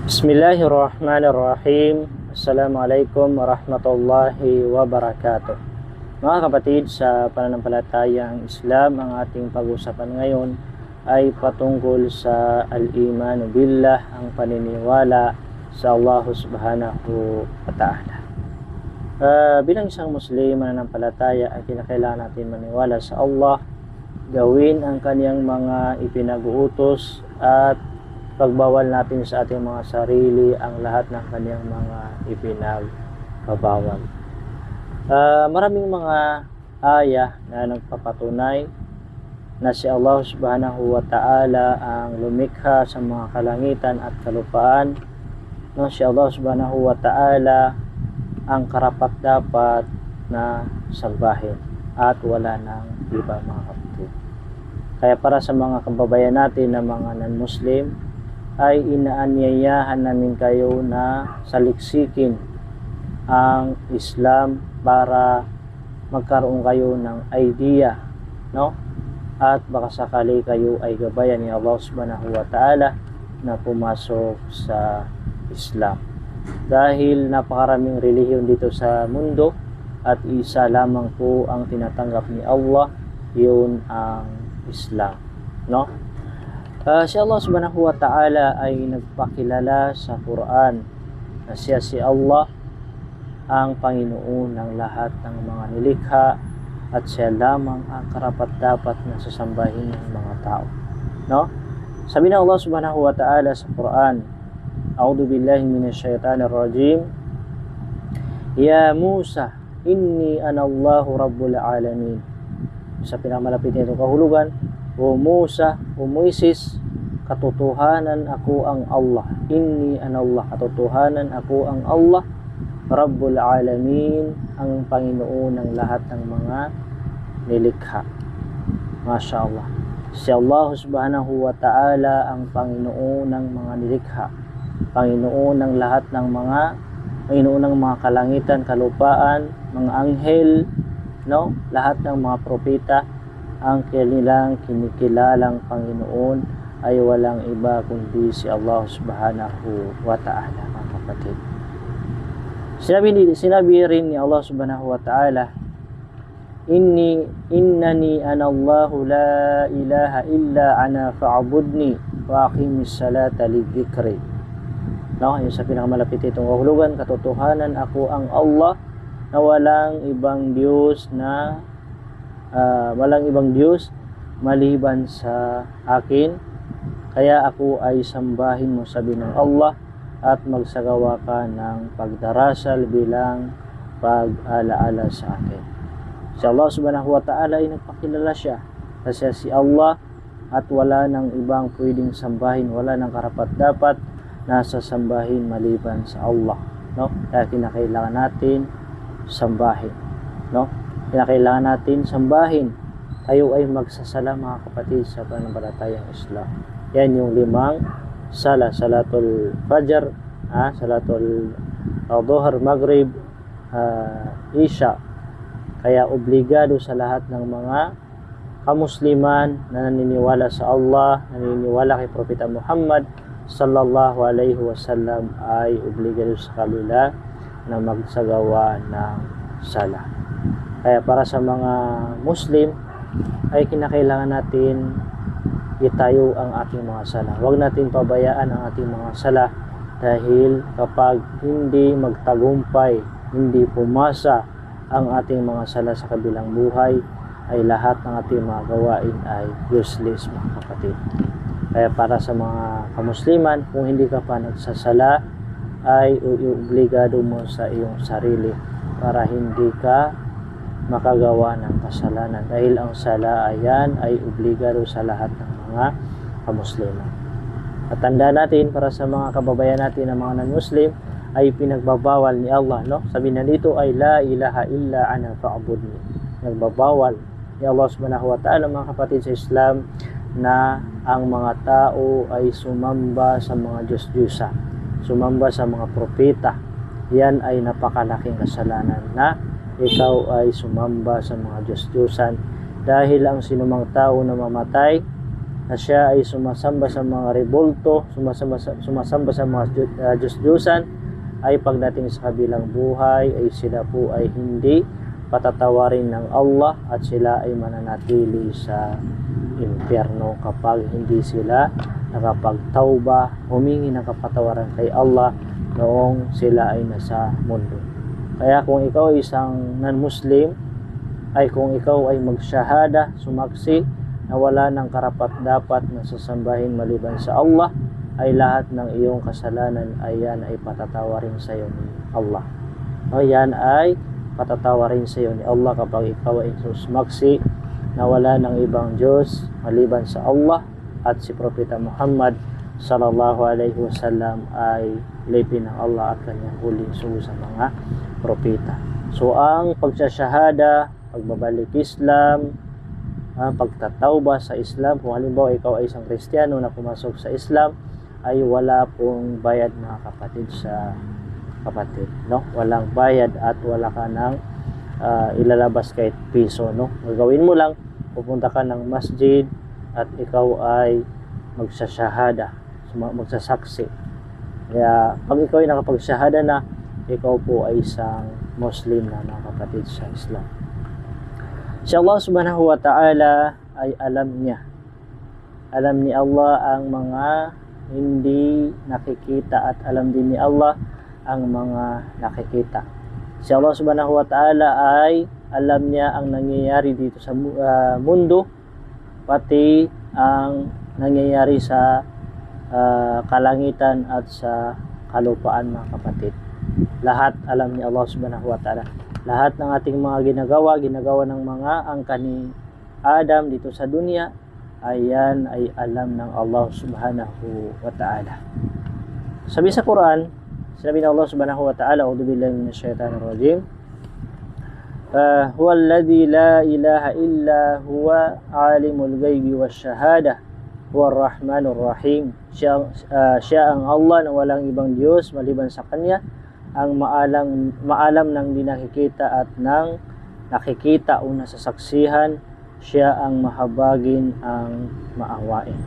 Bismillahirrahmanirrahim. Assalamualaikum warahmatullahi wabarakatuh. Mga kapatid, sa pananampalatayang Islam, ang ating pag-usapan ngayon ay patungkol sa al-imanu billah, ang paniniwala sa Allah subhanahu wa ta'ala. Bilang isang Muslim mananampalataya ay kinakailangan natin maniwala sa Allah, gawin ang kaniyang mga ipinag-uutos at pagbawal natin sa ating mga sarili ang lahat ng kaniyang mga ipinagbabawal. Maraming mga ayah na nagpapatunay na si Allah subhanahu wa ta'ala ang lumikha sa mga kalangitan at kalupaan, no? Si Allah subhanahu wa ta'ala ang karapat-dapat na sambahin at wala ng iba, mga kapatid. Kaya para sa mga kababayan natin na mga non-Muslim, ay inaanyayahan namin kayo na saliksikin ang Islam para magkaroon kayo ng idea, no? At baka sakali kayo ay gabayan ni Allah subhanahu wa ta'ala na pumasok sa Islam. Dahil napakaraming relihiyon dito sa mundo at isa lamang po ang tinatanggap ni Allah, yun ang Islam, no? Si Allah subhanahu wa ta'ala ay nagpakilala sa Quran na siya si Allah ang Panginoon ng lahat ng mga nilikha at siya lamang ang karapat-dapat na sasambahin ng mga tao, no? Sabi ng Allah subhanahu wa ta'ala sa Quran, A'udhu billahi minasyaitanir rajim, Ya Musa, inni anallahu rabbul alamin. Sa pinakamalapit nitong kahulugan, O Musa, O Moises, katotohanan ako ang Allah. Inni anallah, katotohanan ako ang Allah, Rabbul Alamin, ang Panginoon ng lahat ng mga nilikha. Masya Allah. Si Allah subhanahu wa ta'ala ang Panginoon ng mga nilikha. Panginoon ng lahat ng mga kalangitan, kalupaan, mga anghel, no? Lahat ng mga propeta. Ang kanilang kinikilalang Panginoon ay walang iba kundi si Allah subhanahu wa ta'ala, mga kapatid. Sinabi rin ni Allah subhanahu wa ta'ala, Innani anallahu la ilaha illa ana fa'budni wa aqimis salata lidhikri. No, yung sa pinakamalapit itong kahulugan, katotohanan ako ang Allah na walang ibang Diyos maliban sa akin, kaya ako ay sambahin mo, sabi ng Allah, at magsagawa ka ng pagdarasal bilang pag-alaala sa akin. Si Allah subhanahu wa ta'ala ay nagpakilala siya kasi si Allah at wala ng ibang pwedeng sambahin, wala ng karapat-dapat na sasambahin maliban sa Allah, no? Kaya kinakailangan natin sambahin, no? Kinakailangan natin sambahin. Tayo ay magsasala, mga kapatid, sa pananampalatayang Islam. Yan yung 5 sala: salatul fajr, salatul dhuhr, maghrib, isya. Kaya obligado sa lahat ng mga kamusliman na naniniwala sa Allah, naniniwala kay Propeta Muhammad sallallahu alaihi wasallam, ay obligado sa kanila na magsagawa ng sala. Kaya para sa mga Muslim ay kinakailangan natin itayo ang ating mga sala. Huwag natin pabayaan ang ating mga sala, dahil kapag hindi magtagumpay, hindi pumasa ang ating mga sala sa kabilang buhay, ay lahat ng ating mga gawain ay useless, mga kapatid. Kaya para sa mga kamusliman, kung hindi ka pa nagsasala, ay iobligado mo sa iyong sarili para hindi ka makagawa ng kasalanan, dahil ang sala ay obligado sa lahat ng mga kamusliman. At tandaan natin, para sa mga kababayan natin na mga non-Muslim, ay pinagbabawal ni Allah, no? Sabi na dito ay la ilaha illa ana fa'budni. Nagbabawal ni Allah subhanahu wa ta'ala, mga kapatid sa Islam, na ang mga tao ay sumamba sa mga Diyos-Diyosa, sumamba sa mga propeta. Yan ay napakalaking kasalanan, na ikaw ay sumamba sa mga Diyos-Diyosan, dahil ang sinumang tao na mamatay na siya ay sumasamba sa mga rebulto, sumasamba sa mga Diyos-Diyosan, ay pagdating sa kabilang buhay ay sila po ay hindi patatawarin ng Allah at sila ay mananatili sa impyerno kapag hindi sila nakapagtauba, humingi ng kapatawaran kay Allah noong sila ay nasa mundo. Kaya kung ikaw ay isang non-Muslim, ay kung ikaw ay magsyahada, sumaksi na wala ng karapat-dapat na sasambahin maliban sa Allah, ay lahat ng iyong kasalanan ay yan ay patatawarin sa iyo ni Allah. O yan ay patatawarin sa iyo ni Allah kapag ikaw ay sumaksi na wala ng ibang Diyos maliban sa Allah at si Propeta Muhammad sallallahu alaihi wasallam ay lipin ng Allah at kanyang huling sugo sa mga propeta. So ang pagsasyahada, pagbabalik Islam, pagtatawba sa Islam, kung halimbawa ikaw ay isang Kristiyano na pumasok sa Islam, ay wala pong bayad mga kapatid sa kapatid, no? Walang bayad at wala ka ng ilalabas kahit piso, no? Gagawin mo lang, pupunta ka ng masjid at ikaw ay magsasyahada, magsasaksi. Kaya pag ikaw ay nakapagsyahada na, ikaw po ay isang Muslim na mga kapatid sa Islam. Si Allah subhanahu wa ta'ala ay alam niya. Alam ni Allah ang mga hindi nakikita at alam din ni Allah ang mga nakikita. Si Allah subhanahu wa ta'ala ay alam niya ang nangyayari dito sa mundo, pati ang nangyayari sa kalangitan at sa kalupaan mga kapatid. Lahat alam ni Allah subhanahu wa ta'ala. Lahat ng ating mga ginagawa ng mga angka ni Adam dito sa dunya, ayan ay alam ng Allah subhanahu wa ta'ala. Sabi sa Quran, sinabi ng Allah subhanahu wa ta'ala, a'udhu billahi minash shaitanir rajim, huwa alladhi la ilaha illa huwa alimul ghaibi wasyahada huwa ar-rahmanur rahim. Siya ang Allah na walang ibang Diyos maliban sa Kanya, ang maalam ng di nakikita at ng nakikita o nasasaksihan. Siya ang mahabagin ang maawain.